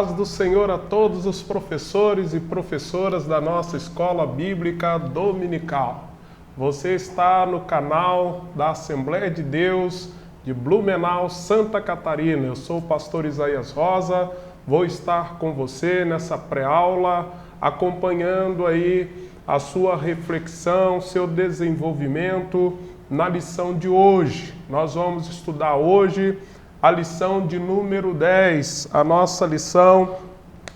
paz do Senhor a todos os professores e professoras da nossa Escola Bíblica Dominical. Você está no canal da Assembleia de Deus de Blumenau, Santa Catarina. Eu sou o pastor Isaías Rosa, vou estar com você nessa pré-aula, acompanhando aí a sua reflexão, seu desenvolvimento na lição de hoje. Nós vamos estudar hoje a lição de número 10, a nossa lição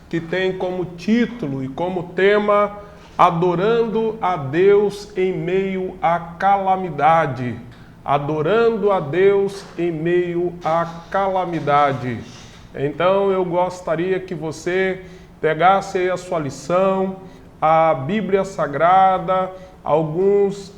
que tem como título e como tema Adorando a Deus em meio à calamidade. Adorando a Deus em meio à calamidade. Então eu gostaria que você pegasse aí a sua lição, a Bíblia Sagrada, alguns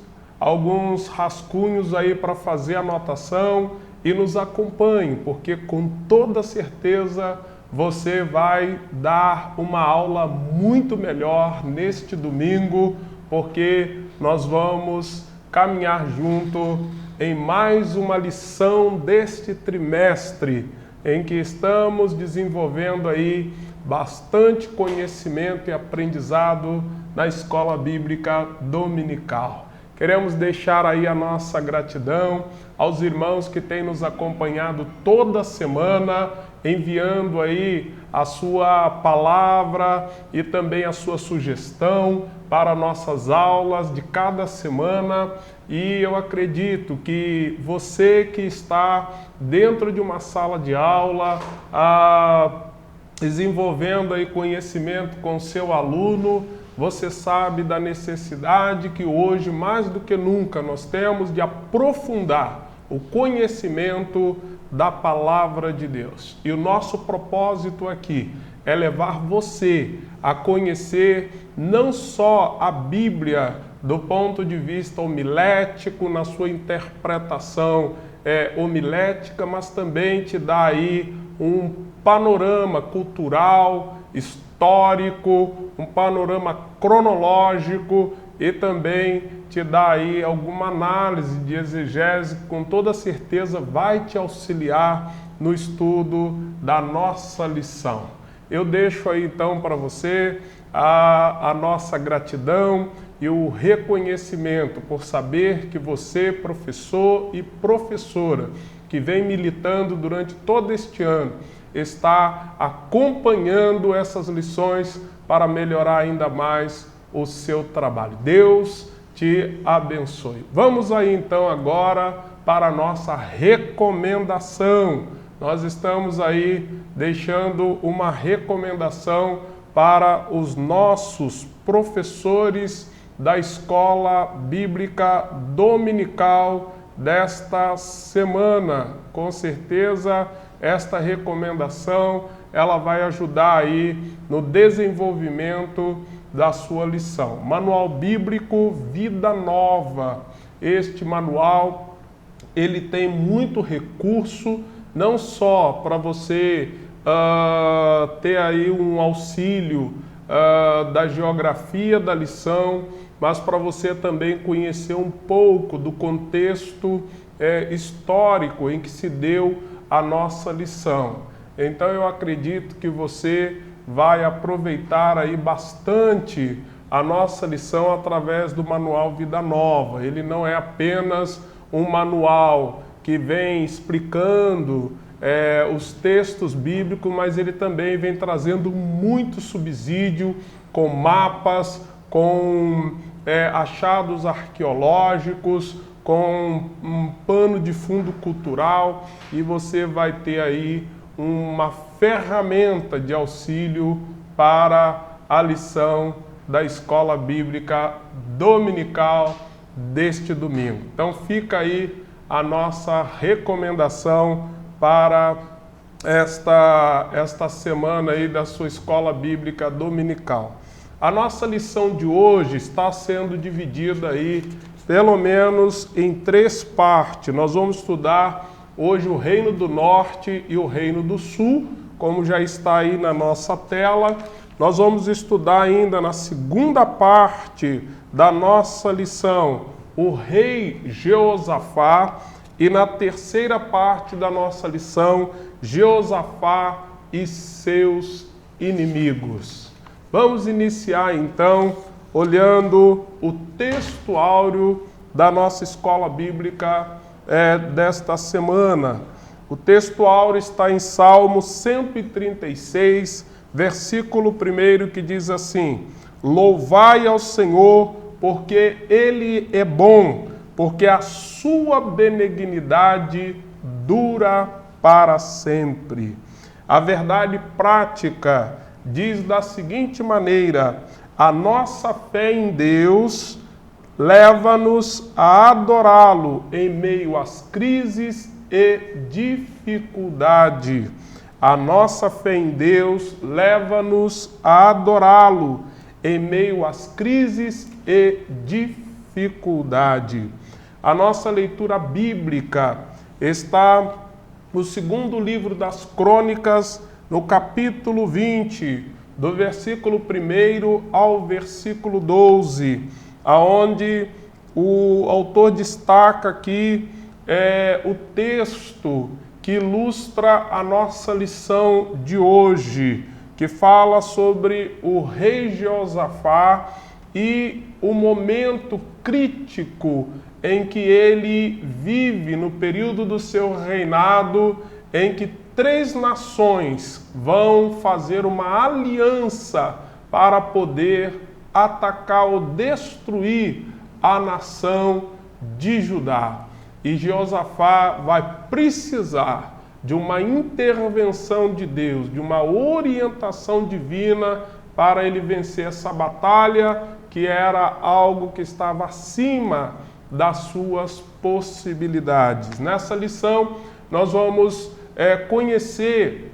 rascunhos aí para fazer anotação e nos acompanhe, porque com toda certeza você vai dar uma aula muito melhor neste domingo, porque nós vamos caminhar junto em mais uma lição deste trimestre, em que estamos desenvolvendo aí bastante conhecimento e aprendizado na Escola Bíblica Dominical. Queremos deixar aí a nossa gratidão aos irmãos que têm nos acompanhado toda semana, enviando aí a sua palavra e também a sua sugestão para nossas aulas de cada semana. E eu acredito que você que está dentro de uma sala de aula, desenvolvendo aí conhecimento com seu aluno, você sabe da necessidade que hoje, mais do que nunca, nós temos de aprofundar o conhecimento da Palavra de Deus. E o nosso propósito aqui é levar você a conhecer não só a Bíblia do ponto de vista homilético, na sua interpretação homilética, mas também te dá aí um panorama cultural, histórico, um panorama cronológico e também te dá aí alguma análise de exegese que com toda certeza vai te auxiliar no estudo da nossa lição. Eu deixo aí então para você a nossa gratidão e o reconhecimento por saber que você, professor e professora, que vem militando durante todo este ano, está acompanhando essas lições para melhorar ainda mais o seu trabalho. Deus te abençoe. Vamos aí então agora para a nossa recomendação. Nós estamos aí deixando uma recomendação para os nossos professores da Escola Bíblica Dominical desta semana. Com certeza esta recomendação ela vai ajudar aí no desenvolvimento da sua lição. Manual Bíblico Vida Nova. Este manual ele tem muito recurso, não só para você ter aí um auxílio da geografia da lição, mas para você também conhecer um pouco do contexto histórico em que se deu a nossa lição. Então eu acredito que você vai aproveitar aí bastante a nossa lição através do Manual Vida Nova. Ele não é apenas um manual que vem explicando os textos bíblicos, mas ele também vem trazendo muito subsídio com mapas, com achados arqueológicos, com um pano de fundo cultural, e você vai ter aí uma ferramenta de auxílio para a lição da Escola Bíblica Dominical deste domingo. Então fica aí a nossa recomendação para esta semana aí da sua Escola Bíblica Dominical. A nossa lição de hoje está sendo dividida aí pelo menos em 3 partes. Nós vamos estudar hoje o Reino do Norte e o Reino do Sul, como já está aí na nossa tela. Nós vamos estudar ainda na segunda parte da nossa lição o rei Jeosafá e na terceira parte da nossa lição Jeosafá e seus inimigos. Vamos iniciar então olhando o texto áureo da nossa escola bíblica desta semana. O texto áureo está em Salmo 136, versículo 1, que diz assim: Louvai ao Senhor, porque Ele é bom, porque a sua benignidade dura para sempre. A verdade prática diz da seguinte maneira: a nossa fé em Deus leva-nos a adorá-lo em meio às crises e dificuldade. A nossa fé em Deus leva-nos a adorá-lo em meio às crises e dificuldade. A nossa leitura bíblica está no segundo livro das Crônicas, no capítulo 20, do versículo 1 ao versículo 12, aonde o autor destaca aqui o texto que ilustra a nossa lição de hoje, que fala sobre o rei Jeosafá e o momento crítico em que ele vive no período do seu reinado, em que 3 nações vão fazer uma aliança para poder atacar ou destruir a nação de Judá. E Jeosafá vai precisar de uma intervenção de Deus, de uma orientação divina para ele vencer essa batalha, que era algo que estava acima das suas possibilidades. Nessa lição, nós vamos conhecer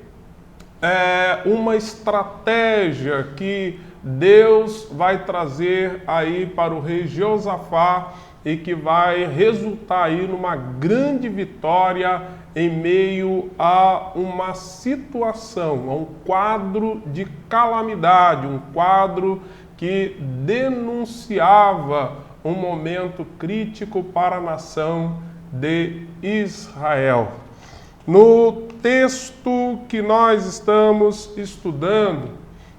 uma estratégia que Deus vai trazer aí para o rei Jeosafá e que vai resultar aí numa grande vitória em meio a uma situação, a um quadro de calamidade, um quadro que denunciava um momento crítico para a nação de Israel. No texto que nós estamos estudando,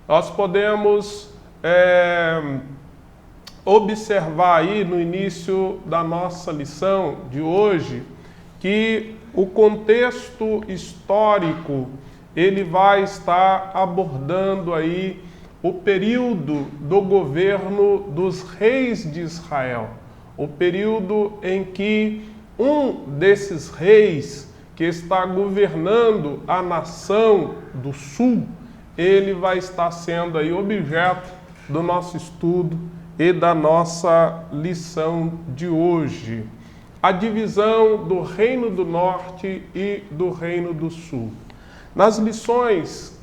nós podemos observar aí no início da nossa lição de hoje que o contexto histórico ele vai estar abordando aí o período do governo dos reis de Israel, o período em que um desses reis que está governando a nação do sul, ele vai estar sendo aí objeto do nosso estudo e da nossa lição de hoje. A divisão do Reino do Norte e do Reino do Sul. Nas lições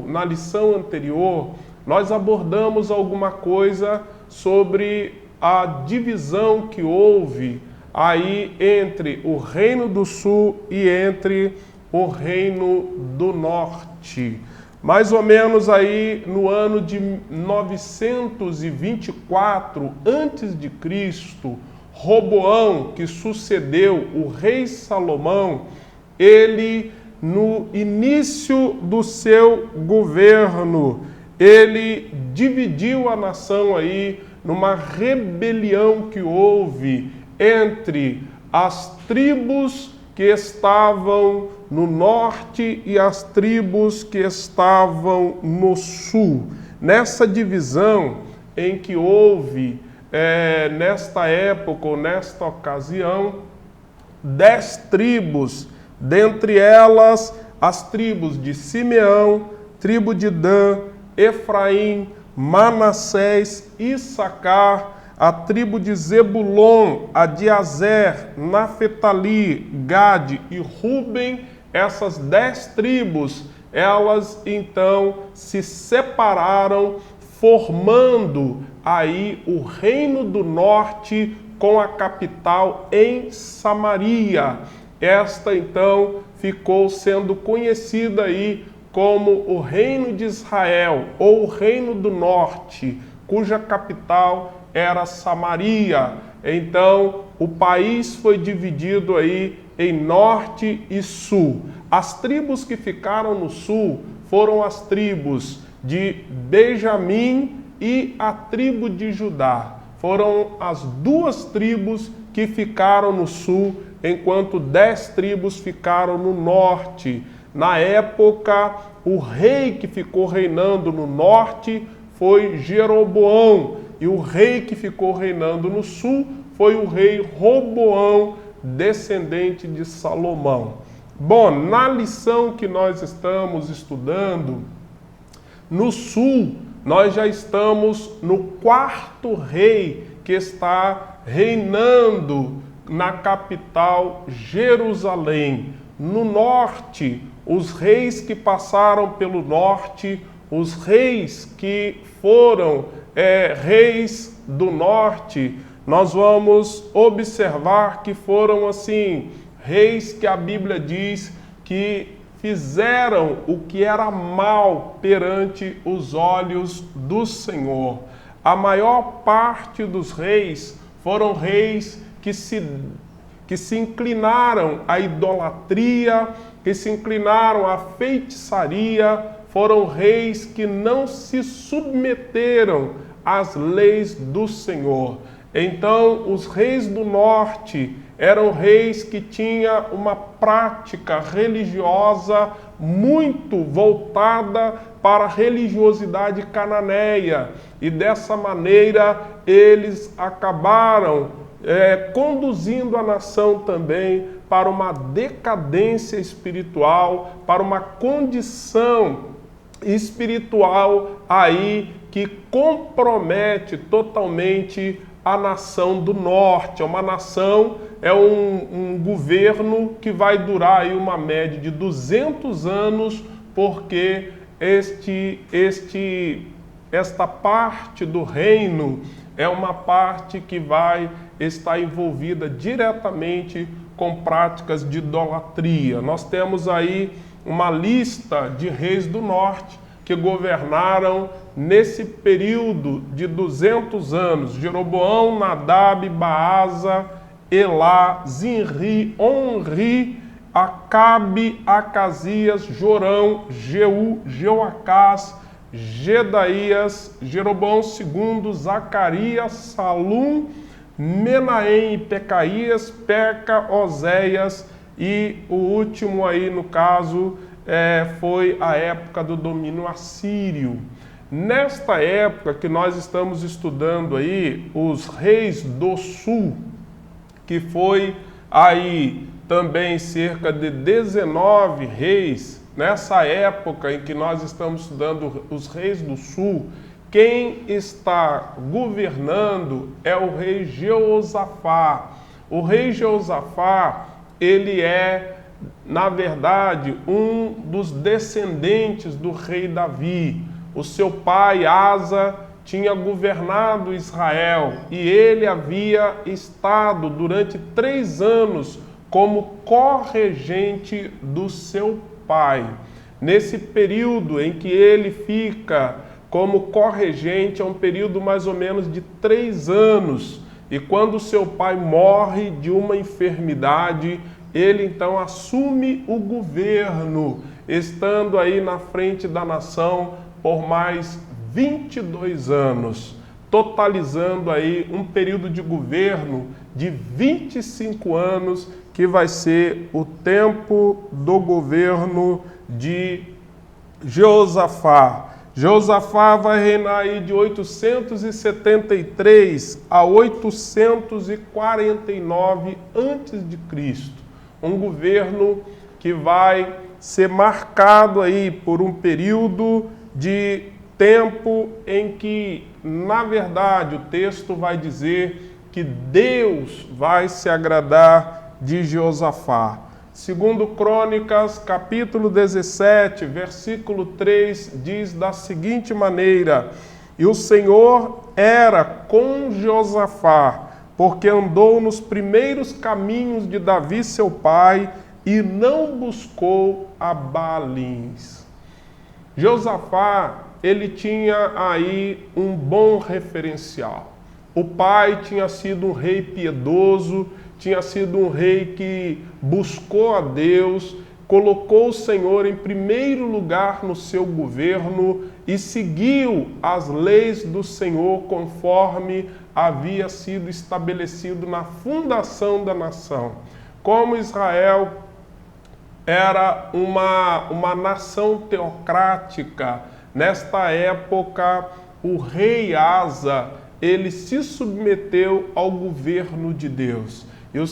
na lição anterior, nós abordamos alguma coisa sobre a divisão que houve aí entre o Reino do Sul e entre o Reino do Norte. Mais ou menos aí no ano de 924 a.C., Roboão, que sucedeu o rei Salomão, ele, no início do seu governo, ele dividiu a nação aí numa rebelião que houve entre as tribos que estavam no norte e as tribos que estavam no sul. Nessa divisão em que houve, nesta época ou nesta ocasião, 10 tribos, dentre elas as tribos de Simeão, tribo de Dan, Efraim, Manassés, Issacar, a tribo de Zebulon, a de Azer, Naftali, Gade e Ruben. Essas 10 tribos, elas então se separaram, formando aí o Reino do Norte com a capital em Samaria. Esta então ficou sendo conhecida aí como o Reino de Israel ou o Reino do Norte, cuja capital era Samaria. Então, o país foi dividido aí em norte e sul. As tribos que ficaram no sul foram as tribos de Benjamim e a tribo de Judá. Foram as duas tribos que ficaram no sul, enquanto 10 tribos ficaram no norte. Na época, o rei que ficou reinando no norte foi Jeroboão, e o rei que ficou reinando no sul foi o rei Roboão, descendente de Salomão. Bom, na lição que nós estamos estudando, no sul, nós já estamos no 4º rei que está reinando na capital Jerusalém. No norte, os reis que passaram pelo norte, os reis que foram reis do norte, nós vamos observar que foram assim, reis que a Bíblia diz que fizeram o que era mal perante os olhos do Senhor. A maior parte dos reis foram reis que se inclinaram à idolatria, que se inclinaram à feitiçaria, foram reis que não se submeteram às leis do Senhor. Então, os reis do norte eram reis que tinham uma prática religiosa muito voltada para a religiosidade cananeia. E dessa maneira, eles acabaram conduzindo a nação também para uma decadência espiritual, para uma condição espiritual aí que compromete totalmente a nação do norte. É uma nação, um governo que vai durar aí uma média de 200 anos, porque esta parte do reino é uma parte que vai estar envolvida diretamente com práticas de idolatria. Nós temos aí uma lista de reis do norte que governaram nesse período de 200 anos. Jeroboão, Nadab, Baasa, Elá, Zinri, Onri, Acabe, Acasias, Jorão, Jeú, Jeoacás, Gedaías, Jeroboão II, Zacarias, Salum, Menahem, Pecaías, Peca, Oséias, e o último aí no caso foi a época do domínio assírio. Nesta época que nós estamos estudando aí, os reis do sul, que foi aí também cerca de 19 reis, nessa época em que nós estamos estudando os reis do sul, quem está governando é o rei Jeosafá. O rei Jeosafá, ele é, na verdade, um dos descendentes do rei Davi. O seu pai, Asa, tinha governado Israel e ele havia estado durante 3 anos como corregente do seu pai. Nesse período em que ele fica como corregente, é um período mais ou menos de 3 anos. E quando seu pai morre de uma enfermidade, ele então assume o governo, estando aí na frente da nação por mais 22 anos, totalizando aí um período de governo de 25 anos, que vai ser o tempo do governo de Jeosafá. Jeosafá vai reinar aí de 873 a 849 a.C. Um governo que vai ser marcado aí por um período de tempo em que, na verdade, o texto vai dizer que Deus vai se agradar de Jeosafá. Segundo Crônicas, capítulo 17, versículo 3, diz da seguinte maneira: E o Senhor era com Jeosafá, porque andou nos primeiros caminhos de Davi seu pai, e não buscou a Baalins. Jeosafá, ele tinha aí um bom referencial. O pai tinha sido um rei piedoso, tinha sido um rei que buscou a Deus, colocou o Senhor em primeiro lugar no seu governo e seguiu as leis do Senhor conforme havia sido estabelecido na fundação da nação. Como Israel era uma nação teocrática, nesta época o rei Asa, ele se submeteu ao governo de Deus. E o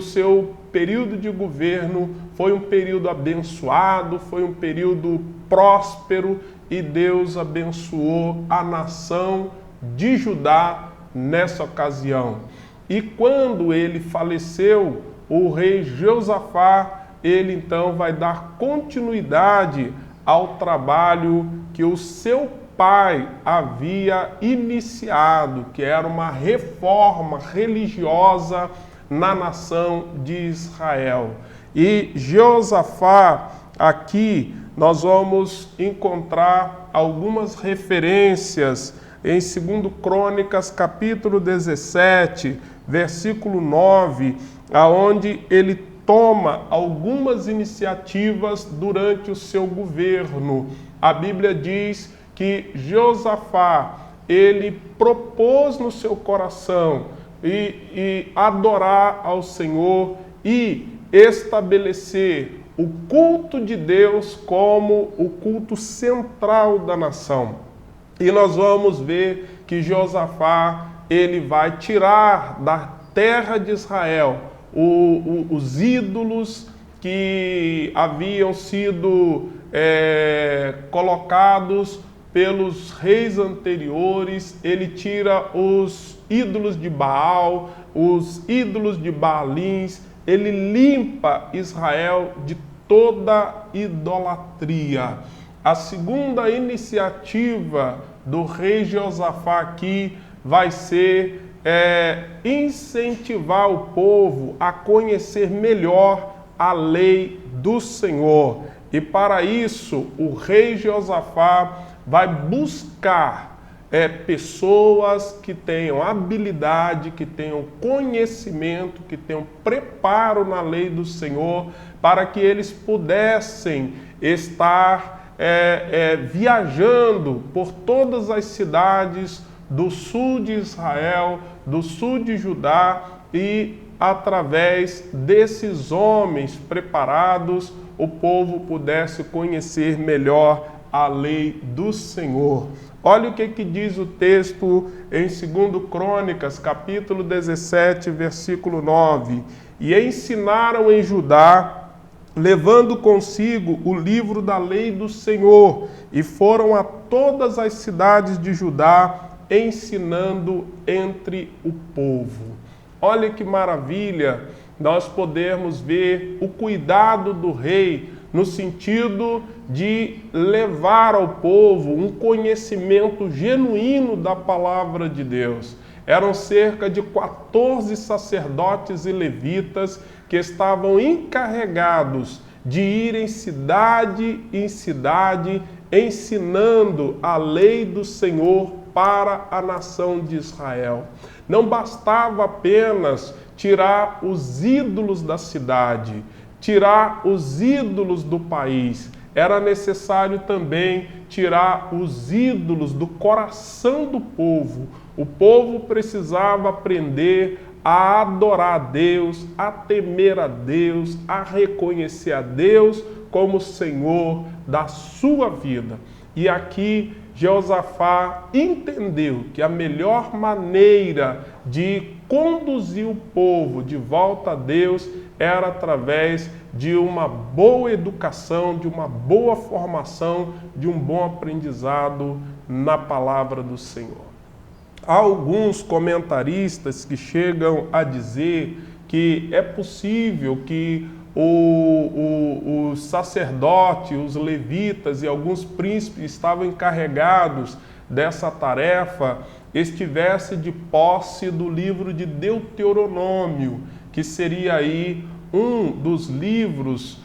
seu período de governo foi um período abençoado, foi um período próspero, e Deus abençoou a nação de Judá nessa ocasião. E quando ele faleceu, o rei Josafá, ele então vai dar continuidade ao trabalho que o seu pai havia iniciado, que era uma reforma religiosa na nação de Israel. E Josafá, aqui nós vamos encontrar algumas referências em 2 Crônicas, capítulo 17, versículo 9, aonde ele toma algumas iniciativas durante o seu governo. A Bíblia diz que Josafá, ele propôs no seu coração e adorar ao Senhor e estabelecer o culto de Deus como o culto central da nação. E nós vamos ver que Josafá, ele vai tirar da terra de Israel os ídolos que haviam sido colocados pelos reis anteriores. Ele tira os ídolos de Baal, os ídolos de Baalins, ele limpa Israel de toda idolatria. A segunda iniciativa do rei Josafá aqui vai ser incentivar o povo a conhecer melhor a lei do Senhor. E para isso, o rei Josafá vai buscar pessoas que tenham habilidade, que tenham conhecimento, que tenham preparo na lei do Senhor, para que eles pudessem estar viajando por todas as cidades do sul de Israel, do sul de Judá, e através desses homens preparados, o povo pudesse conhecer melhor a lei do Senhor. Olha o que diz o texto em 2 Crônicas, capítulo 17, versículo 9. E ensinaram em Judá, levando consigo o livro da lei do Senhor, e foram a todas as cidades de Judá, ensinando entre o povo. Olha que maravilha nós podemos ver o cuidado do rei no sentido de levar ao povo um conhecimento genuíno da palavra de Deus. Eram cerca de 14 sacerdotes e levitas que estavam encarregados de ir em cidade ensinando a lei do Senhor para a nação de Israel. Não bastava apenas tirar os ídolos da cidade, tirar os ídolos do país. Era necessário também tirar os ídolos do coração do povo. O povo precisava aprender a adorar a Deus, a temer a Deus, a reconhecer a Deus como Senhor da sua vida. E aqui Josafá entendeu que a melhor maneira de conduzir o povo de volta a Deus era através de uma boa educação, de uma boa formação, de um bom aprendizado na palavra do Senhor. Há alguns comentaristas que chegam a dizer que é possível que os sacerdotes, os levitas e alguns príncipes estavam encarregados dessa tarefa, estivesse de posse do livro de Deuteronômio, que seria aí um dos livros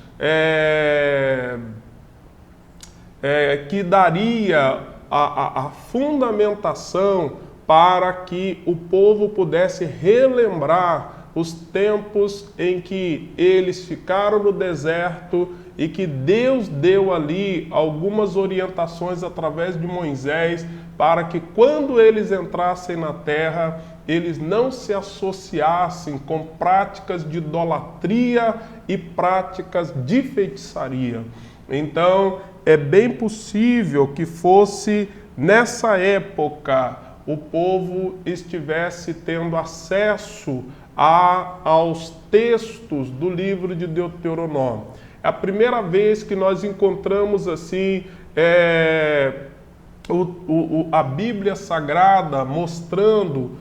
que daria a fundamentação para que o povo pudesse relembrar os tempos em que eles ficaram no deserto e que Deus deu ali algumas orientações através de Moisés para que quando eles entrassem na terra, eles não se associassem com práticas de idolatria e práticas de feitiçaria. Então, é bem possível que fosse nessa época o povo estivesse tendo acesso aos textos do livro de Deuteronômio. É a primeira vez que nós encontramos assim a Bíblia Sagrada mostrando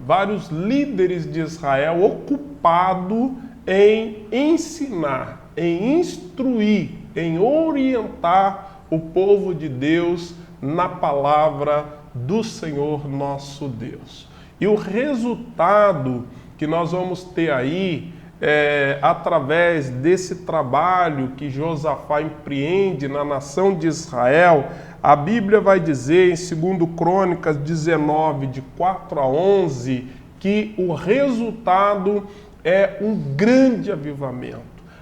vários líderes de Israel ocupados em ensinar, em instruir, em orientar o povo de Deus na palavra do Senhor nosso Deus. E o resultado que nós vamos ter aí, através desse trabalho que Josafá empreende na nação de Israel, a Bíblia vai dizer em 2 Crônicas 19, de 4 a 11, que o resultado é um grande avivamento.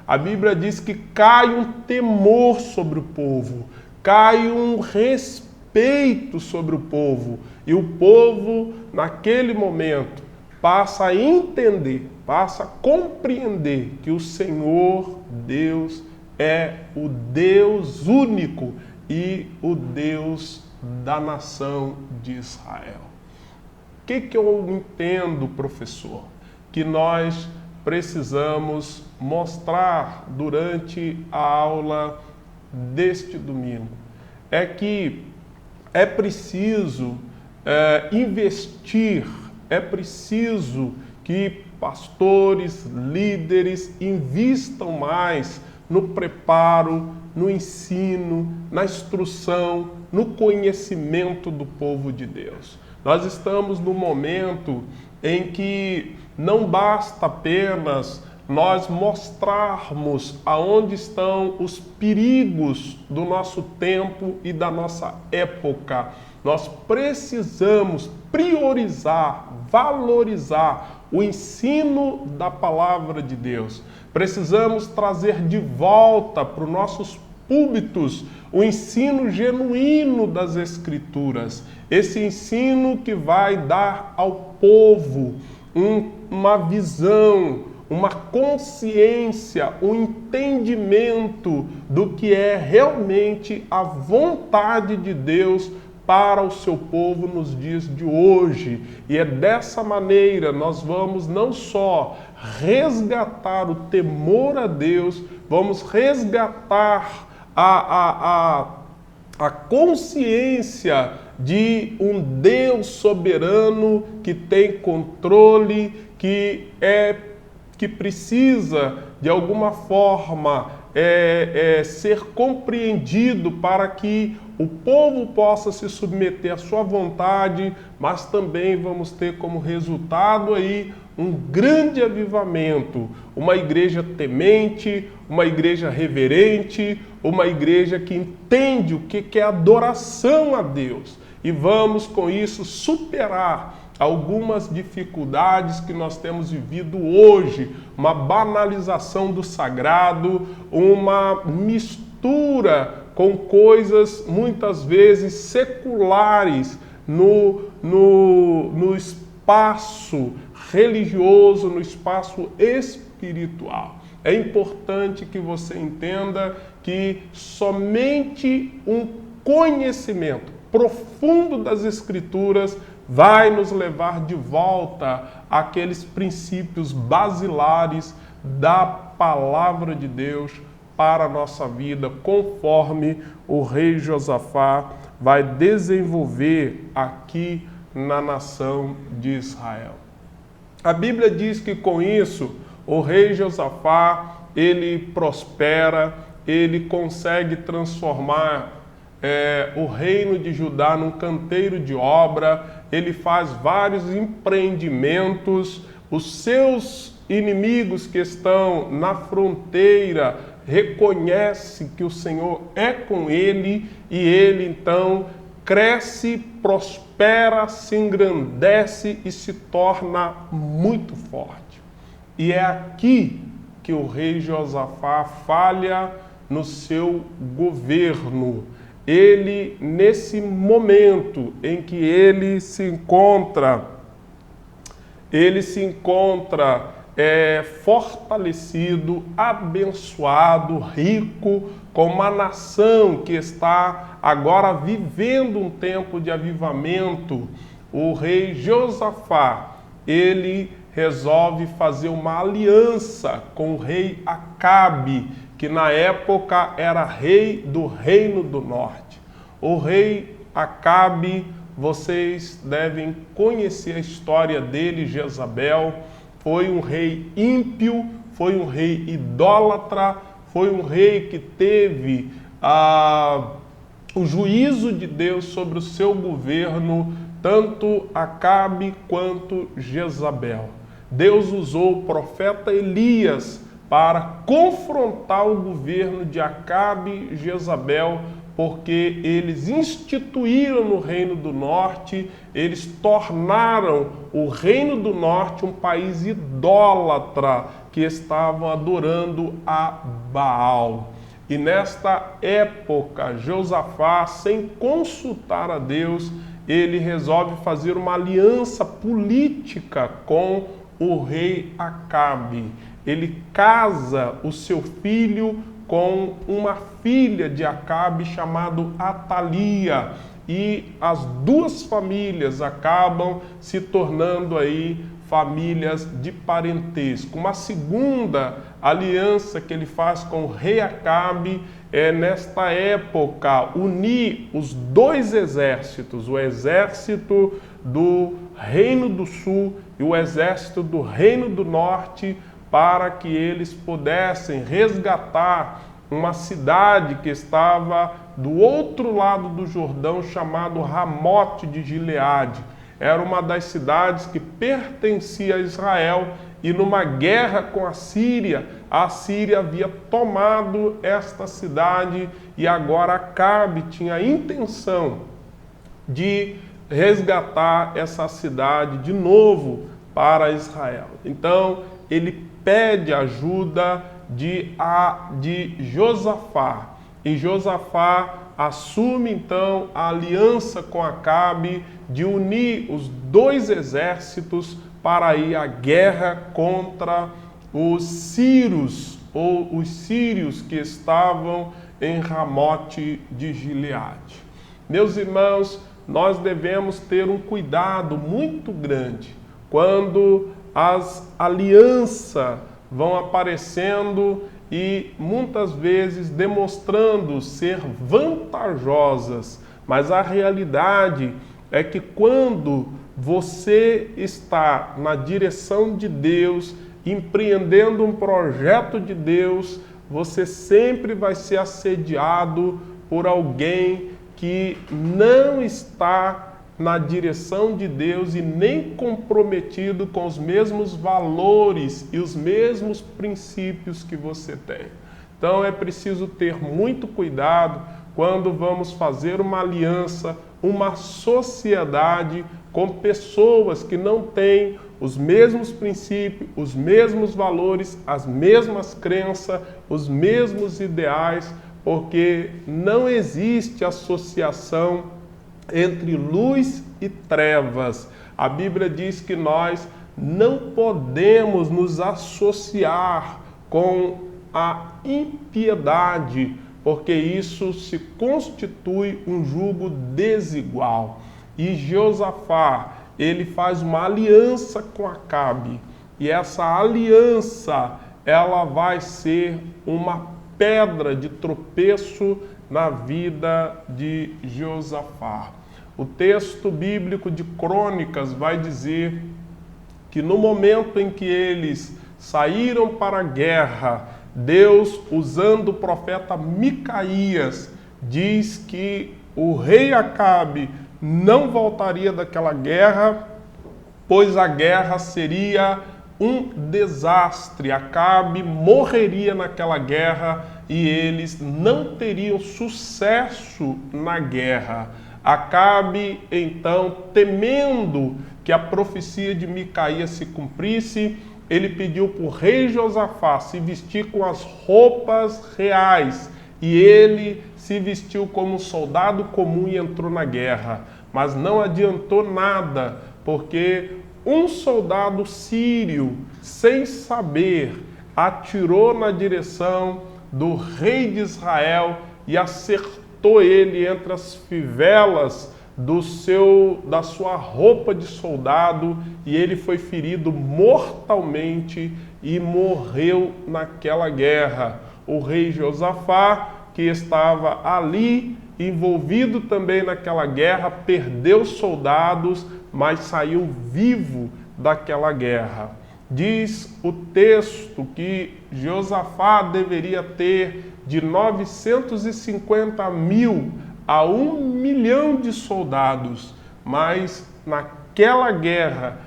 A Bíblia diz que cai um temor sobre o povo, cai um respeito sobre o povo, e o povo, naquele momento, passa a entender, passa a compreender que o Senhor Deus é o Deus único e o Deus da nação de Israel. O que eu entendo, professor? Que nós precisamos mostrar durante a aula deste domingo é que é preciso investir, é preciso que pastores, líderes invistam mais no preparo, no ensino, na instrução, no conhecimento do povo de Deus. Nós estamos num momento em que não basta apenas nós mostrarmos aonde estão os perigos do nosso tempo e da nossa época. Nós precisamos priorizar, valorizar o ensino da palavra de Deus. Precisamos trazer de volta para os nossos púlpitos o ensino genuíno das Escrituras. Esse ensino que vai dar ao povo uma visão, uma consciência, um entendimento do que é realmente a vontade de Deus para o seu povo nos dias de hoje. E é dessa maneira nós vamos não só resgatar o temor a Deus, vamos resgatar a consciência de um Deus soberano que tem controle, que precisa de alguma forma ser compreendido para que o povo possa se submeter à sua vontade, mas também vamos ter como resultado aí um grande avivamento, uma igreja temente, uma igreja reverente, uma igreja que entende o que é adoração a Deus. E vamos com isso superar algumas dificuldades que nós temos vivido hoje, uma banalização do sagrado, uma mistura com coisas muitas vezes seculares no espaço religioso, no espaço espiritual. É importante que você entenda que somente um conhecimento profundo das Escrituras vai nos levar de volta àqueles princípios basilares da palavra de Deus para a nossa vida, conforme o rei Josafá vai desenvolver aqui na nação de Israel. A Bíblia diz que com isso o rei Josafá, ele prospera, ele consegue transformar o reino de Judá num canteiro de obra, ele faz vários empreendimentos, os seus inimigos que estão na fronteira reconhecem que o Senhor é com ele e ele então cresce, prospera, se engrandece e se torna muito forte. E é aqui que o rei Josafá falha no seu governo. Ele, nesse momento em que ele se encontra fortalecido, abençoado, rico, com uma nação que está agora vivendo um tempo de avivamento. O rei Josafá, ele resolve fazer uma aliança com o rei Acabe, que na época era rei do Reino do Norte. O rei Acabe, vocês devem conhecer a história dele, Jezabel. Foi um rei ímpio, foi um rei idólatra, foi um rei que teve o juízo de Deus sobre o seu governo, tanto Acabe quanto Jezabel. Deus usou o profeta Elias para confrontar o governo de Acabe e Jezabel, porque eles instituíram no Reino do Norte, eles tornaram o Reino do Norte um país idólatra, que estavam adorando a Baal. E nesta época, Josafá, sem consultar a Deus, ele resolve fazer uma aliança política com o rei Acabe. Ele casa o seu filho com uma filha de Acabe chamada Atalia, e as duas famílias acabam se tornando aí famílias de parentesco. Uma segunda aliança que ele faz com o rei Acabe é, nesta época, unir os dois exércitos, o exército do Reino do Sul e o exército do Reino do Norte, para que eles pudessem resgatar uma cidade que estava do outro lado do Jordão, chamado Ramote de Gileade. Era uma das cidades que pertencia a Israel, e numa guerra com a Síria havia tomado esta cidade, e agora Acabe tinha a intenção de resgatar essa cidade de novo para Israel. Então ele pede ajuda de Josafá, e Josafá assume então a aliança com Acabe de unir os dois exércitos para ir à guerra contra os sírios, ou os sírios que estavam em Ramote de Gileade. Meus irmãos, nós devemos ter um cuidado muito grande quando as alianças vão aparecendo e muitas vezes demonstrando ser vantajosas, mas a realidade é que quando você está na direção de Deus, empreendendo um projeto de Deus, você sempre vai ser assediado por alguém que não está na direção de Deus e nem comprometido com os mesmos valores e os mesmos princípios que você tem. Então é preciso ter muito cuidado quando vamos fazer uma aliança, uma sociedade com pessoas que não têm os mesmos princípios, os mesmos valores, as mesmas crenças, os mesmos ideais, porque não existe associação entre luz e trevas. A Bíblia diz que nós não podemos nos associar com a impiedade, porque isso se constitui um jugo desigual. E Josafá, ele faz uma aliança com Acabe, e essa aliança, ela vai ser uma pedra de tropeço na vida de Josafá. O texto bíblico de Crônicas vai dizer que no momento em que eles saíram para a guerra, Deus, usando o profeta Micaías, diz que o rei Acabe não voltaria daquela guerra, pois a guerra seria um desastre. Acabe morreria naquela guerra e eles não teriam sucesso na guerra. Acabe, então, temendo que a profecia de Micaías se cumprisse, ele pediu para o rei Josafá se vestir com as roupas reais, e ele se vestiu como um soldado comum e entrou na guerra. Mas não adiantou nada, porque um soldado sírio, sem saber, atirou na direção do rei de Israel e acertou ele entre as fivelas da sua roupa de soldado, e ele foi ferido mortalmente e morreu naquela guerra. O rei Josafá, que estava ali envolvido também naquela guerra, perdeu soldados, mas saiu vivo daquela guerra. Diz o texto que Josafá deveria ter de 950 mil a 1 milhão de soldados, mas naquela guerra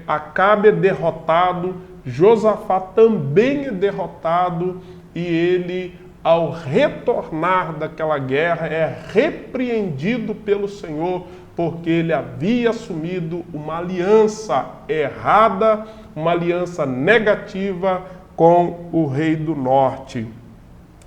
Acabe é derrotado, Josafá também é derrotado, e ele, ao retornar daquela guerra, é repreendido pelo Senhor, porque ele havia assumido uma aliança errada, uma aliança negativa com o rei do norte.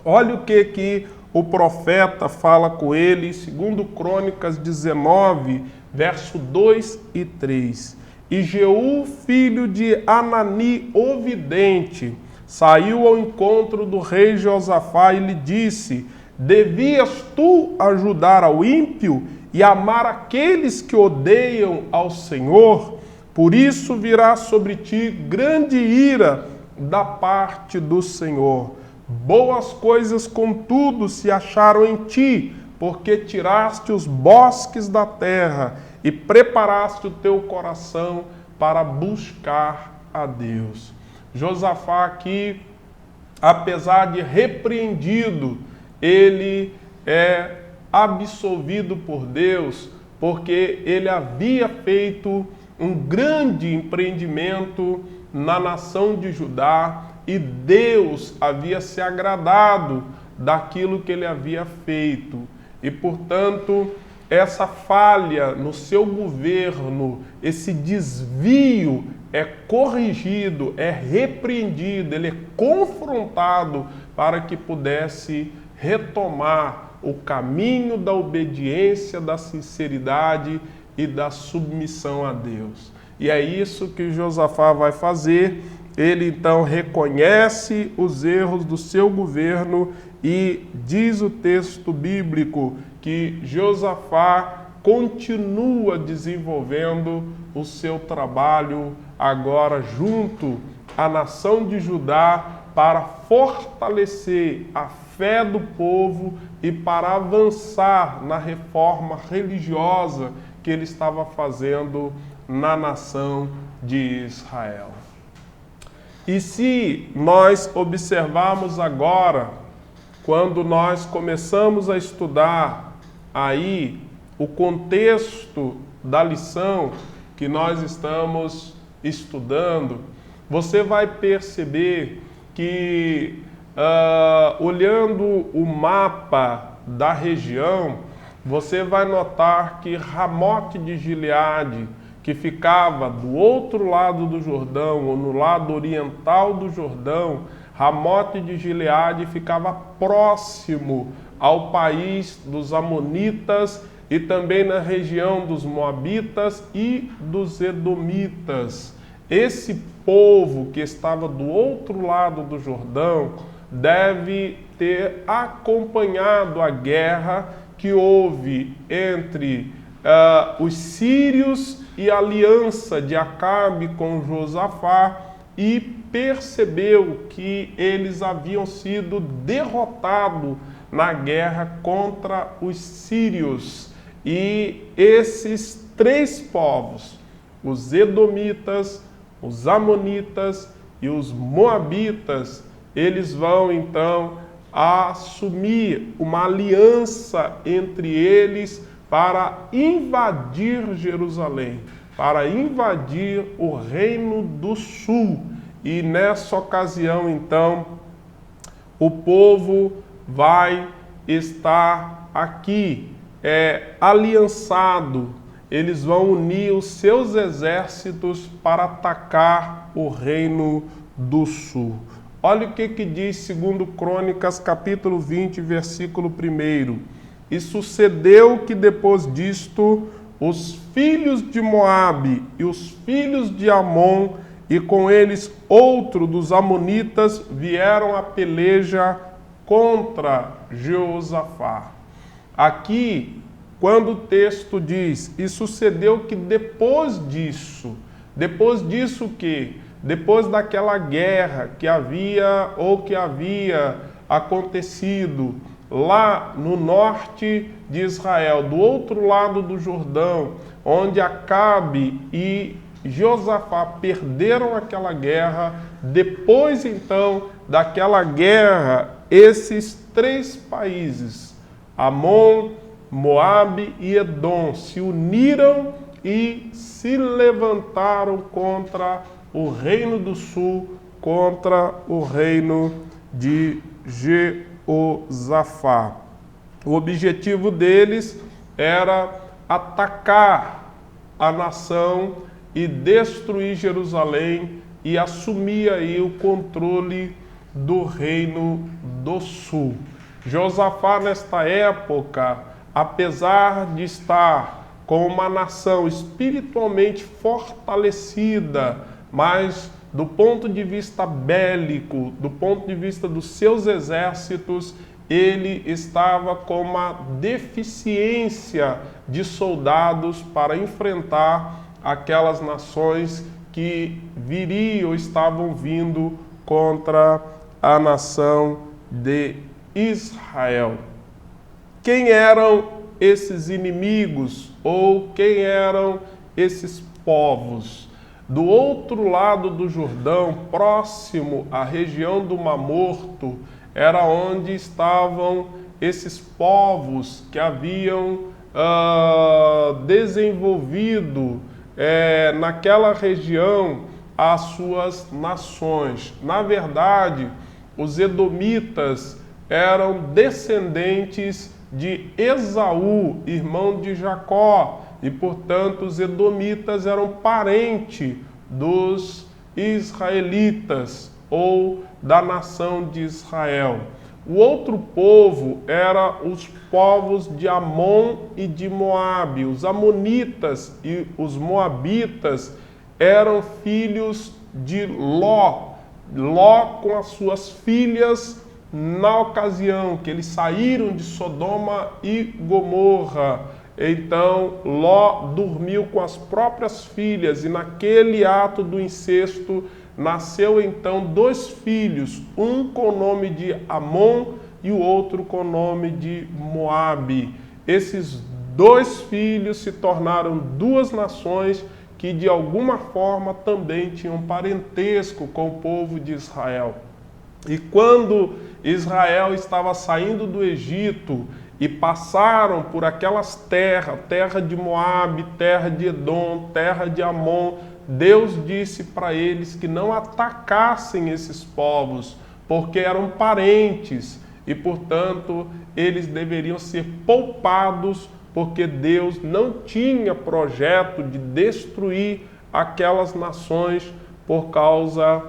Olha o que o profeta fala com ele, segundo Crônicas 19, verso 2 e 3. E Jeú, filho de Anani, o vidente, saiu ao encontro do rei Josafá e lhe disse: devias tu ajudar ao ímpio e amar aqueles que odeiam ao Senhor? Por isso virá sobre ti grande ira da parte do Senhor. Boas coisas, contudo, se acharam em ti, porque tiraste os bosques da terra e preparaste o teu coração para buscar a Deus. Josafá aqui, apesar de repreendido, ele é absolvido por Deus, porque ele havia feito um grande empreendimento na nação de Judá, e Deus havia se agradado daquilo que ele havia feito. E, portanto, essa falha no seu governo, esse desvio é corrigido, é repreendido, ele é confrontado para que pudesse retomar o caminho da obediência, da sinceridade e da submissão a Deus. E é isso que Josafá vai fazer. Ele então reconhece os erros do seu governo e diz o texto bíblico que Josafá continua desenvolvendo o seu trabalho agora junto à nação de Judá para fortalecer a fé do povo e para avançar na reforma religiosa que ele estava fazendo na nação de Israel. E se nós observarmos agora, quando nós começamos a estudar aí o contexto da lição que nós estamos estudando, você vai perceber que, olhando o mapa da região, você vai notar que Ramote de Gileade, que ficava do outro lado do Jordão, ou no lado oriental do Jordão, Ramote de Gileade ficava próximo ao país dos Amonitas e também na região dos Moabitas e dos Edomitas. Esse povo que estava do outro lado do Jordão deve ter acompanhado a guerra que houve entre os sírios e a aliança de Acabe com Josafá, e percebeu que eles haviam sido derrotados na guerra contra os sírios. E esses três povos, os edomitas, os amonitas e os moabitas, eles vão então assumir uma aliança entre eles para invadir Jerusalém, para invadir o Reino do Sul. E nessa ocasião, então, o povo vai estar aqui aliançado, eles vão unir os seus exércitos para atacar o reino do sul. Olha o que diz 2 Crônicas, capítulo 20, versículo 1. E sucedeu que depois disto, os filhos de Moabe e os filhos de Amon, e com eles outro dos amonitas, vieram a peleja contra Jeosafá. Aqui, quando o texto diz, e sucedeu que depois disso o quê? Depois daquela guerra que havia acontecido lá no norte de Israel, do outro lado do Jordão, onde Acabe e Josafá perderam aquela guerra. Depois então daquela guerra, esses três países, Amon, Moabe e Edom, se uniram e se levantaram contra o reino do sul, contra o reino de Jeosafá. O objetivo deles era atacar a nação e destruir Jerusalém e assumir aí o controle do reino do sul. Josafá, nesta época, apesar de estar com uma nação espiritualmente fortalecida, mas do ponto de vista bélico, do ponto de vista dos seus exércitos, ele estava com uma deficiência de soldados para enfrentar aquelas nações que viriam ou estavam vindo contra a nação de Israel. Quem eram esses inimigos ou quem eram esses povos? Do outro lado do Jordão, próximo à região do Mar Morto, era onde estavam esses povos que haviam desenvolvido naquela região as suas nações. Na verdade, os edomitas eram descendentes de Esaú, irmão de Jacó, e, portanto, os edomitas eram parentes dos israelitas ou da nação de Israel. O outro povo era os povos de Amon e de Moabe. Os amonitas e os moabitas eram filhos de Ló. Ló com as suas filhas na ocasião que eles saíram de Sodoma e Gomorra. Então, Ló dormiu com as próprias filhas e naquele ato do incesto nasceu então dois filhos, um com o nome de Amon e o outro com o nome de Moabe. Esses dois filhos se tornaram duas nações que de alguma forma também tinham parentesco com o povo de Israel. E quando Israel estava saindo do Egito e passaram por aquelas terras, terra de Moabe, terra de Edom, terra de Amon, Deus disse para eles que não atacassem esses povos, porque eram parentes e, portanto, eles deveriam ser poupados, porque Deus não tinha projeto de destruir aquelas nações por causa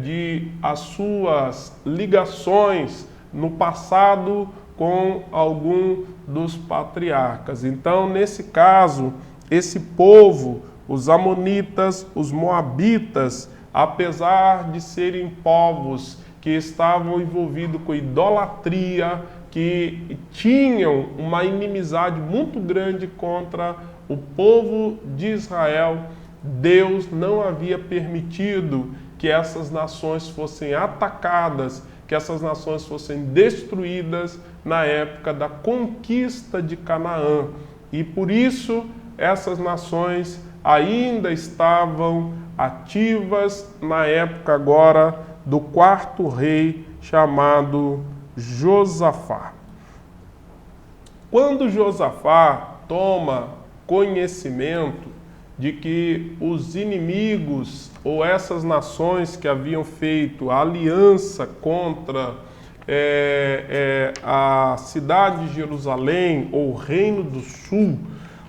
de as suas ligações no passado com algum dos patriarcas. Então, nesse caso, esse povo, os amonitas, os moabitas, apesar de serem povos que estavam envolvidos com idolatria, que tinham uma inimizade muito grande contra o povo de Israel, Deus não havia permitido que essas nações fossem atacadas, que essas nações fossem destruídas na época da conquista de Canaã. E por isso essas nações ainda estavam ativas na época agora do quarto rei chamado Josafá. Quando Josafá toma conhecimento de que os inimigos ou essas nações que haviam feito a aliança contra a cidade de Jerusalém, ou o Reino do Sul,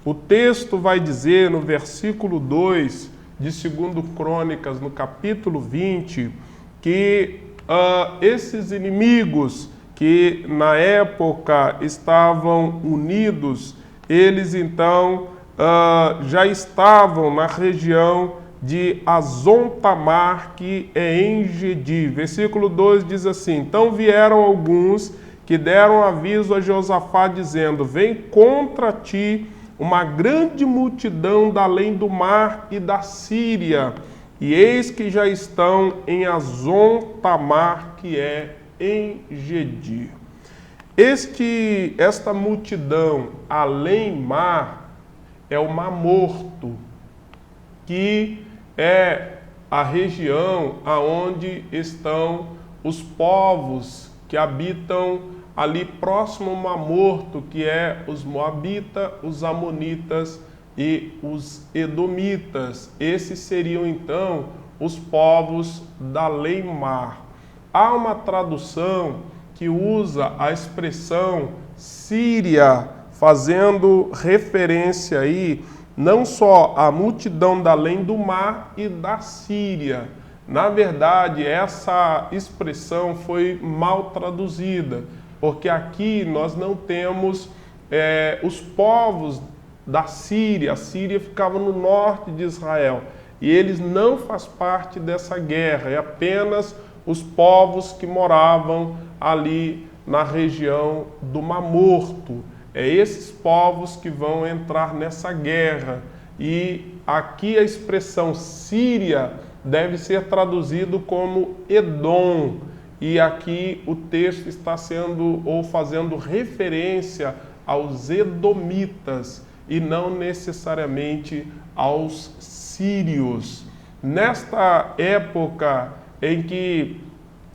o texto vai dizer no versículo 2 de 2 Crônicas, no capítulo 20, que esses inimigos que na época estavam unidos, eles então já estavam na região de Azon-Tamar, que é em Gedi. Versículo 2 diz assim: então vieram alguns que deram aviso a Josafá, dizendo: vem contra ti uma grande multidão da além do mar e da Síria, e eis que já estão em Azon-Tamar, que é em Gedi. Esta multidão além mar é o Mar Morto, que é a região aonde estão os povos que habitam ali próximo ao Mar Morto, que é os Moabitas, os Amonitas e os Edomitas. Esses seriam então os povos da além-mar. Há uma tradução que usa a expressão Síria, fazendo referência aí não só à multidão da além do mar e da Síria. Na verdade, essa expressão foi mal traduzida, porque aqui nós não temos os povos da Síria. A Síria ficava no norte de Israel e eles não fazem parte dessa guerra, é apenas os povos que moravam ali na região do Mar Morto. É esses povos que vão entrar nessa guerra. E aqui a expressão Síria deve ser traduzido como Edom. E aqui o texto está fazendo referência aos edomitas e não necessariamente aos sírios. Nesta época em que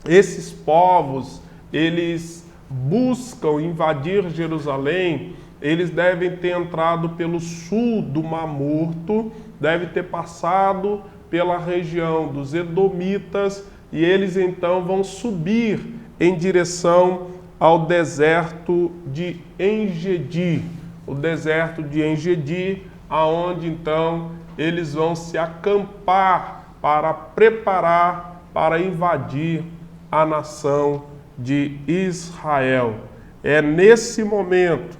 esses povos, eles buscam invadir Jerusalém, eles devem ter entrado pelo sul do Mar Morto, devem ter passado pela região dos Edomitas, e eles então vão subir em direção ao deserto de En-Gedi. O deserto de En-Gedi, aonde então eles vão se acampar para preparar para invadir a nação de Israel. É nesse momento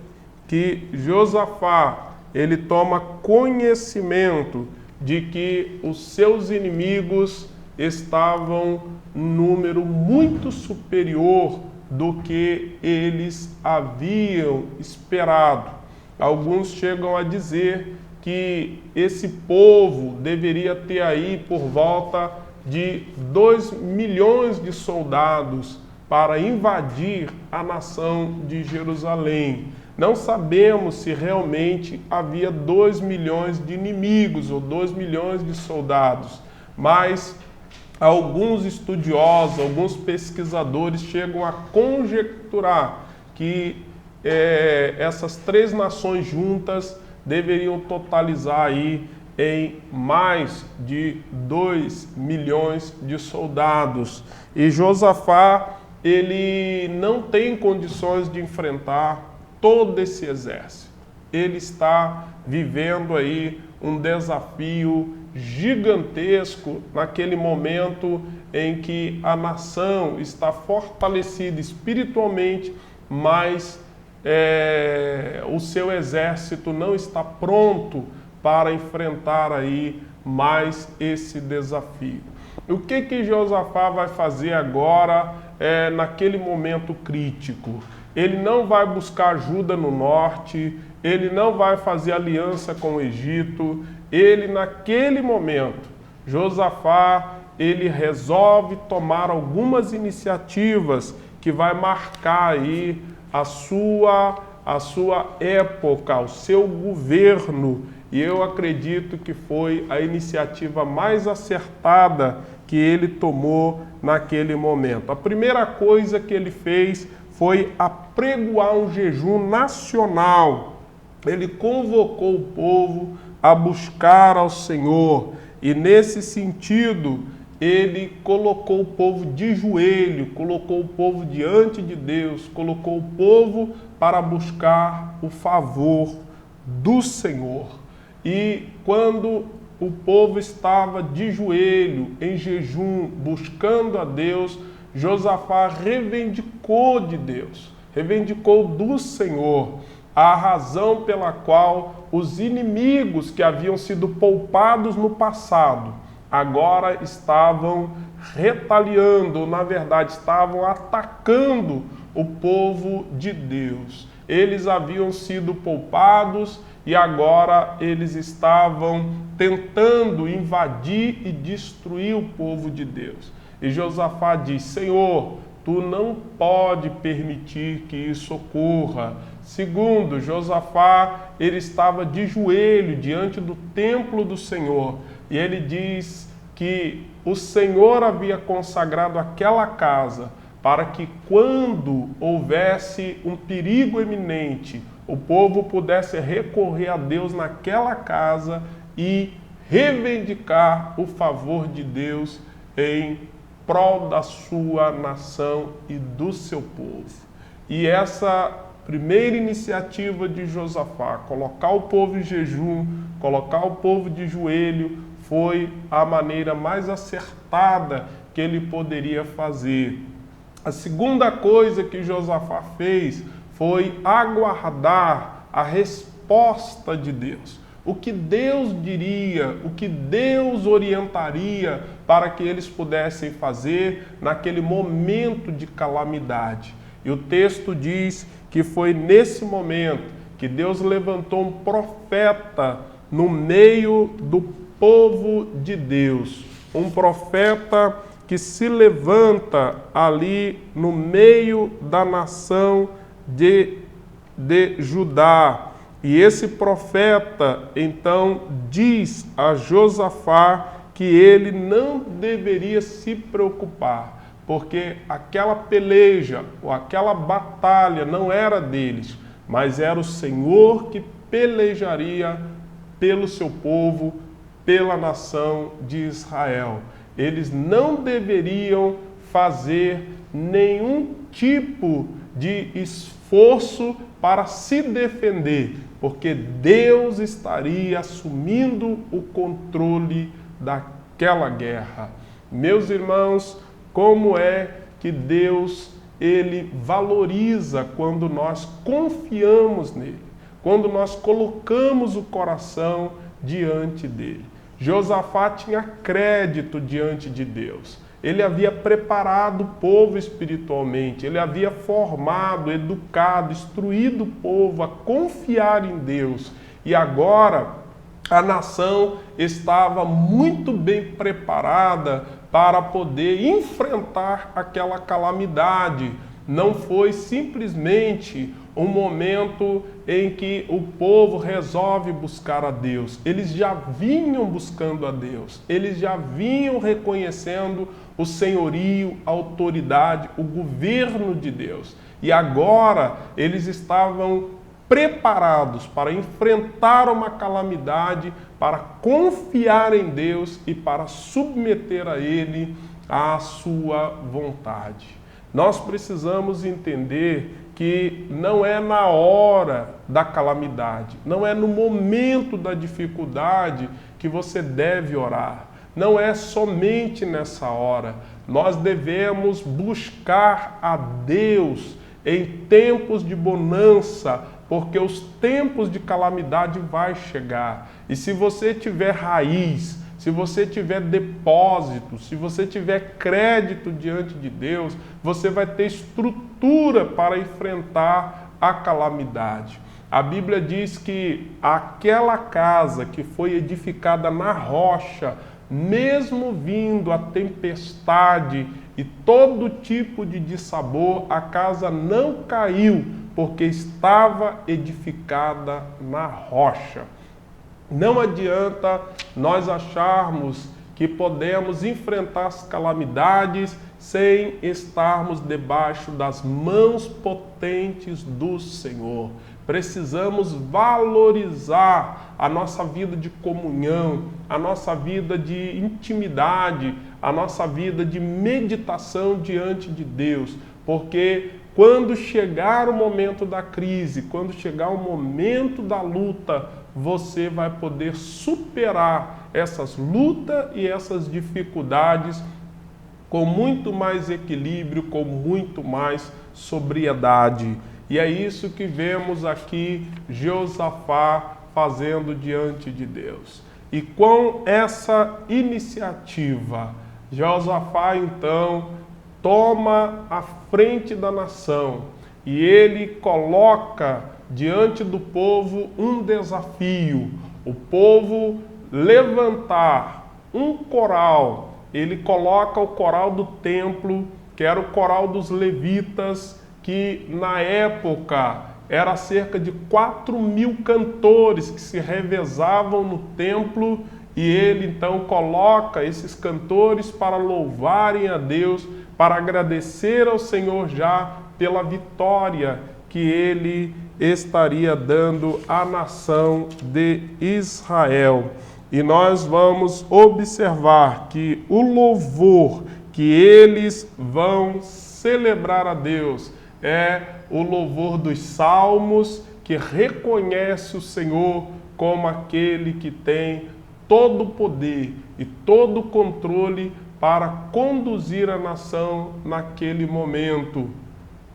que Josafá, ele toma conhecimento de que os seus inimigos estavam em número muito superior do que eles haviam esperado. Alguns chegam a dizer que esse povo deveria ter aí por volta de 2 milhões de soldados para invadir a nação de Jerusalém. Não sabemos se realmente havia 2 milhões de inimigos ou 2 milhões de soldados, mas alguns estudiosos, alguns pesquisadores chegam a conjecturar que essas 3 nações juntas deveriam totalizar aí em mais de 2 milhões de soldados. E Josafá, ele não tem condições de enfrentar todo esse exército. Ele está vivendo aí um desafio gigantesco naquele momento em que a nação está fortalecida espiritualmente, mas o seu exército não está pronto para enfrentar aí mais esse desafio. O que Josafá vai fazer agora naquele momento crítico? Ele não vai buscar ajuda no norte, ele não vai fazer aliança com o Egito. Ele, naquele momento, Josafá, ele resolve tomar algumas iniciativas que vai marcar aí a sua época, o seu governo. E eu acredito que foi a iniciativa mais acertada que ele tomou naquele momento. A primeira coisa que ele fez foi apregoar um jejum nacional. Ele convocou o povo a buscar ao Senhor. E nesse sentido ele colocou o povo de joelho, colocou o povo diante de Deus, colocou o povo para buscar o favor do Senhor. E quando o povo estava de joelho, em jejum, buscando a Deus, Josafá reivindicou de Deus, reivindicou do Senhor a razão pela qual os inimigos que haviam sido poupados no passado, agora estavam retaliando, na verdade, estavam atacando o povo de Deus. Eles haviam sido poupados e agora eles estavam tentando invadir e destruir o povo de Deus. E Josafá diz: Senhor, tu não pode permitir que isso ocorra. Segundo, Josafá, ele estava de joelho diante do templo do Senhor. E ele diz que o Senhor havia consagrado aquela casa para que quando houvesse um perigo iminente, o povo pudesse recorrer a Deus naquela casa e reivindicar o favor de Deus em prol da sua nação e do seu povo. E essa primeira iniciativa de Josafá, colocar o povo em jejum, colocar o povo de joelho, foi a maneira mais acertada que ele poderia fazer. A segunda coisa que Josafá fez foi aguardar a resposta de Deus. O que Deus diria, o que Deus orientaria para que eles pudessem fazer naquele momento de calamidade. E o texto diz que foi nesse momento que Deus levantou um profeta no meio do povo de Deus. Um profeta que se levanta ali no meio da nação de Judá. E esse profeta, então, diz a Josafá que ele não deveria se preocupar, porque aquela peleja ou aquela batalha não era deles, mas era o Senhor que pelejaria pelo seu povo, pela nação de Israel. Eles não deveriam fazer nenhum tipo de esforço para se defender, porque Deus estaria assumindo o controle daquela guerra. Meus irmãos, como é que Deus, ele valoriza quando nós confiamos nele, quando nós colocamos o coração diante dele. Josafá tinha crédito diante de Deus. Ele havia preparado o povo espiritualmente, ele havia formado, educado, instruído o povo a confiar em Deus. E agora a nação estava muito bem preparada para poder enfrentar aquela calamidade. Não foi simplesmente um momento em que o povo resolve buscar a Deus. Eles já vinham buscando a Deus, eles já vinham reconhecendo o senhorio, a autoridade, o governo de Deus. E agora eles estavam preparados para enfrentar uma calamidade, para confiar em Deus e para submeter a Ele a sua vontade. Nós precisamos entender que não é na hora da calamidade, não é no momento da dificuldade que você deve orar. Não é somente nessa hora. Nós devemos buscar a Deus em tempos de bonança, porque os tempos de calamidade vai chegar. E se você tiver raiz, se você tiver depósito, se você tiver crédito diante de Deus, você vai ter estrutura para enfrentar a calamidade. A Bíblia diz que aquela casa que foi edificada na rocha, mesmo vindo a tempestade e todo tipo de dissabor, a casa não caiu, porque estava edificada na rocha. Não adianta nós acharmos que podemos enfrentar as calamidades sem estarmos debaixo das mãos potentes do Senhor. Precisamos valorizar a nossa vida de comunhão, a nossa vida de intimidade, a nossa vida de meditação diante de Deus, porque quando chegar o momento da crise, quando chegar o momento da luta, você vai poder superar essas lutas e essas dificuldades com muito mais equilíbrio, com muito mais sobriedade. E é isso que vemos aqui Josafá fazendo diante de Deus. E com essa iniciativa, Josafá então toma a frente da nação e ele coloca diante do povo um desafio. O povo levantar um coral. Ele coloca o coral do templo, que era o coral dos levitas, que na época era cerca de 4.000 cantores que se revezavam no templo, e ele então coloca esses cantores para louvarem a Deus, para agradecer ao Senhor já pela vitória que ele estaria dando à nação de Israel. E nós vamos observar que o louvor que eles vão celebrar a Deus é o louvor dos salmos, que reconhece o Senhor como aquele que tem todo o poder e todo o controle para conduzir a nação naquele momento.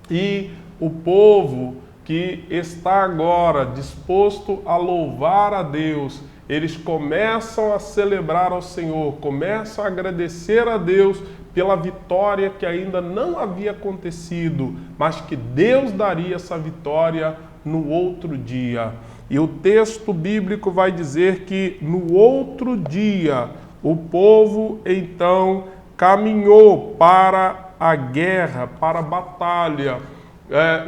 E o povo que está agora disposto a louvar a Deus, eles começam a celebrar ao Senhor, começam a agradecer a Deus pela vitória que ainda não havia acontecido, mas que Deus daria essa vitória no outro dia. E o texto bíblico vai dizer que no outro dia o povo então caminhou para a guerra, para a batalha.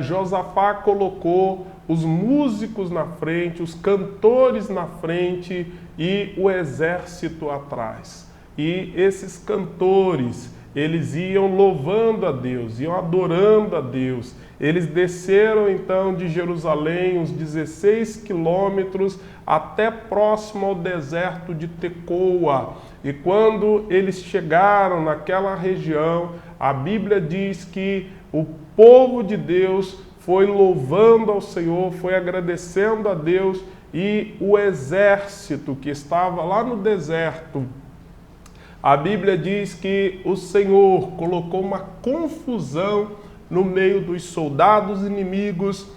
Josafá colocou os músicos na frente, os cantores na frente e o exército atrás. E esses cantores, eles iam louvando a Deus, iam adorando a Deus. Eles desceram então de Jerusalém uns 16 quilômetros até próximo ao deserto de Tecoa. E quando eles chegaram naquela região, a Bíblia diz que o povo de Deus foi louvando ao Senhor, foi agradecendo a Deus, e o exército que estava lá no deserto, a Bíblia diz que o Senhor colocou uma confusão no meio dos soldados inimigos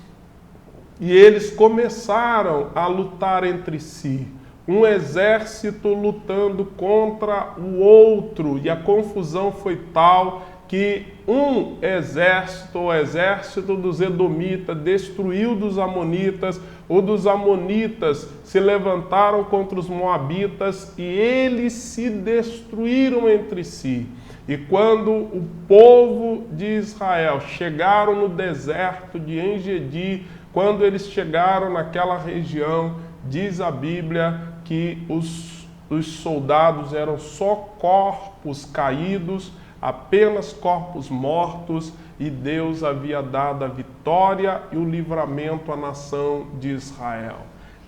e eles começaram a lutar entre si. Um exército lutando contra o outro, e a confusão foi tal que um exército, o exército dos edomitas, destruiu dos amonitas, o dos amonitas se levantaram contra os moabitas e eles se destruíram entre si. E quando o povo de Israel chegaram no deserto de En-Gedi, quando eles chegaram naquela região, diz a Bíblia que os soldados eram só corpos caídos, apenas corpos mortos, e Deus havia dado a vitória e o livramento à nação de Israel.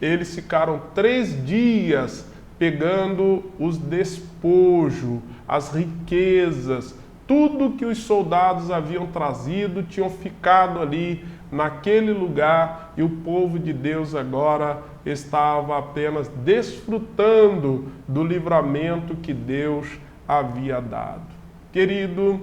Eles ficaram 3 dias pegando os despojos, as riquezas, tudo que os soldados haviam trazido, tinham ficado ali naquele lugar, e o povo de Deus agora estava apenas desfrutando do livramento que Deus havia dado. Querido,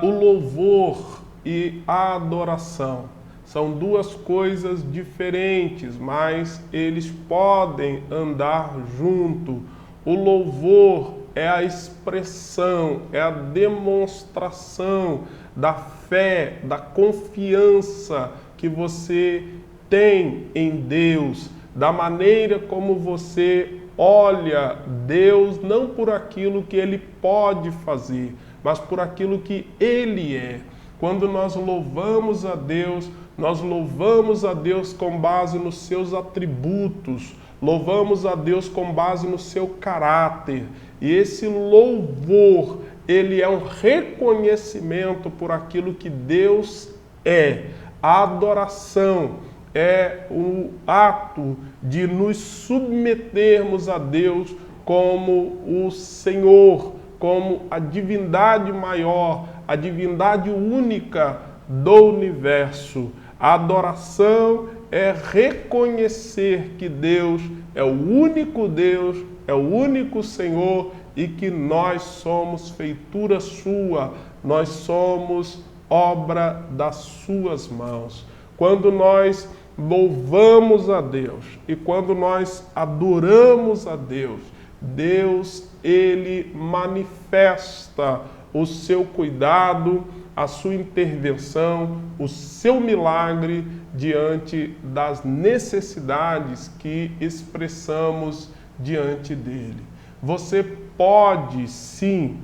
o louvor e a adoração são duas coisas diferentes, mas eles podem andar junto. O louvor é a expressão, é a demonstração da fé, da confiança que você tem em Deus, da maneira como você olha Deus, não por aquilo que Ele pode fazer, mas por aquilo que Ele é. Quando nós louvamos a Deus, nós louvamos a Deus com base nos seus atributos, louvamos a Deus com base no seu caráter. E esse louvor, ele é um reconhecimento por aquilo que Deus é. A adoração é o ato de nos submetermos a Deus como o Senhor, como a divindade maior, a divindade única do universo. A adoração é reconhecer que Deus é o único Deus, é o único Senhor e que nós somos feitura sua, nós somos obra das suas mãos. Quando nós louvamos a Deus e quando nós adoramos a Deus, Deus, Ele manifesta o seu cuidado, a sua intervenção, o seu milagre diante das necessidades que expressamos diante dele. Você pode sim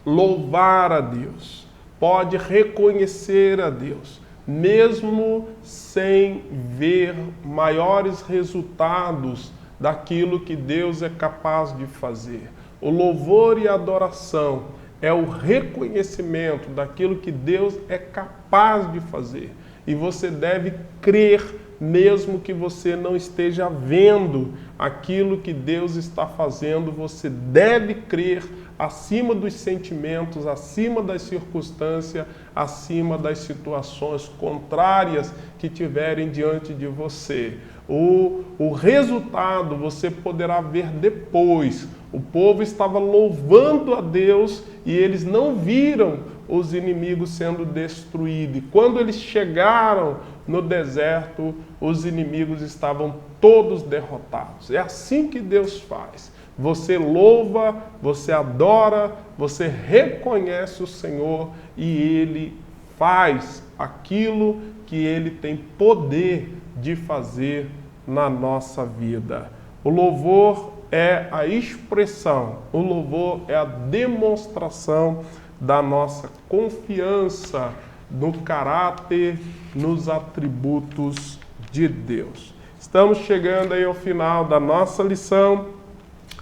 louvar a Deus, pode reconhecer a Deus, mesmo sem ver maiores resultados daquilo que Deus é capaz de fazer. O louvor e a adoração é o reconhecimento daquilo que Deus é capaz de fazer. E você deve crer, mesmo que você não esteja vendo aquilo que Deus está fazendo, você deve crer acima dos sentimentos, acima das circunstâncias, acima das situações contrárias que tiverem diante de você. O resultado você poderá ver depois. O povo estava louvando a Deus e eles não viram os inimigos sendo destruídos. E quando eles chegaram no deserto, os inimigos estavam todos derrotados. É assim que Deus faz. Você louva, você adora, você reconhece o Senhor e Ele faz aquilo que Ele tem poder de fazer na nossa vida. O louvor é a expressão, o louvor é a demonstração da nossa confiança no caráter, nos atributos de Deus. Estamos chegando aí ao final da nossa lição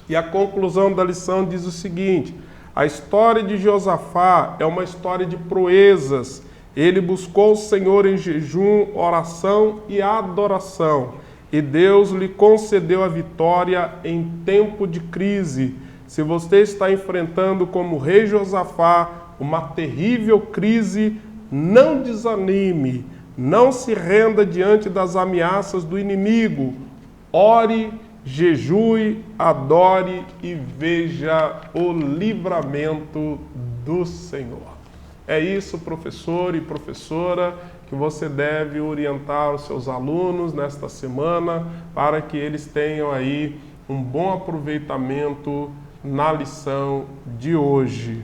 e a conclusão da lição diz o seguinte: a história de Josafá é uma história de proezas. Ele buscou o Senhor em jejum, oração e adoração, e Deus lhe concedeu a vitória em tempo de crise. Se você está enfrentando como rei Josafá uma terrível crise, não desanime, não se renda diante das ameaças do inimigo. Ore, jejue, adore e veja o livramento do Senhor. É isso, professor e professora, que você deve orientar os seus alunos nesta semana para que eles tenham aí um bom aproveitamento na lição de hoje.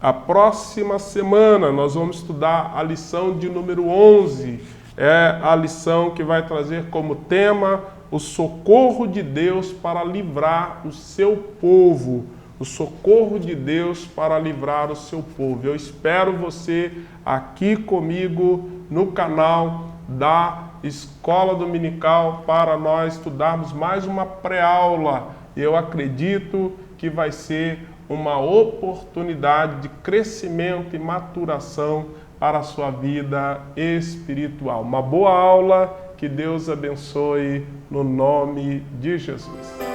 A próxima semana nós vamos estudar a lição de número 11. É a lição que vai trazer como tema o socorro de Deus para livrar o seu povo. O socorro de Deus para livrar o seu povo. Eu espero você aqui comigo no canal da Escola Dominical para nós estudarmos mais uma pré-aula. Eu acredito que vai ser uma oportunidade de crescimento e maturação para a sua vida espiritual. Uma boa aula, que Deus abençoe no nome de Jesus.